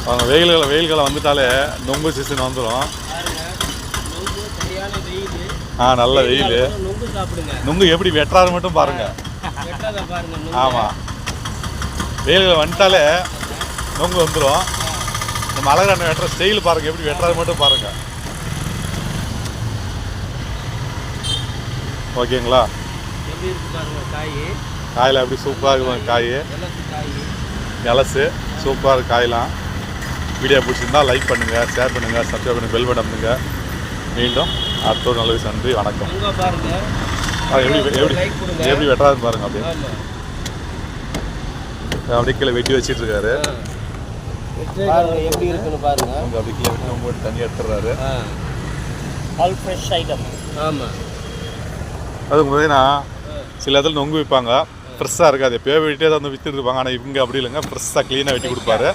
அவங்க வெயில் காலம் வந்துட்டாலே நொங்கு சீசன் வந்துடும். நல்ல வெயில். நொங்கு எப்படி வெட்டுறாரு மட்டும் பாருங்க. ஆமாம், வெயில் காலம் வந்துட்டாலே நொங்கு வந்துடும். நம்ம அழகான வெட்டுற ஸ்டைல் பாருங்க, எப்படி வெட்டுறாரு மட்டும் பாருங்க. ஓகேங்களா? காயில் எப்படி சூப்பராக இருக்கும். காய் இலசு சூப்பராக இருக்குது. காயெலாம் வீடியோ பிடிச்சிருந்தால் லைக் பண்ணுங்கள், ஷேர் பண்ணுங்கள், சப்ஸ்கிரைப் பண்ணுங்கள், பெல் பட்டன் பண்ணுங்க. மீண்டும் அடுத்த ஒரு நல்ல விஷயம். நன்றி, வணக்கம். எப்படி வெட்டுறாருன்னு பாருங்க. அப்படியே கீழே வெட்டி வச்சிட்டு இருக்காரு. எப்படி இருக்குன்னு பாருங்க. அப்படி கீழே போட்டு தண்ணி எடுத்துடுறாரு. All fresh item. ஆமாம், அதுக்கு பார்த்தீங்கன்னா சில இடத்துல நொங்கு விற்பாங்க, ஃப்ரெஷ்ஷாக இருக்காது. எப்போயோ வெட்டியே தான் வந்து விற்றுட்டு இருப்பாங்க. ஆனால் இவங்க அப்படி இல்லைங்க, ஃப்ரெஷ்ஷாக க்ளீனாக வெட்டி கொடுப்பாரு.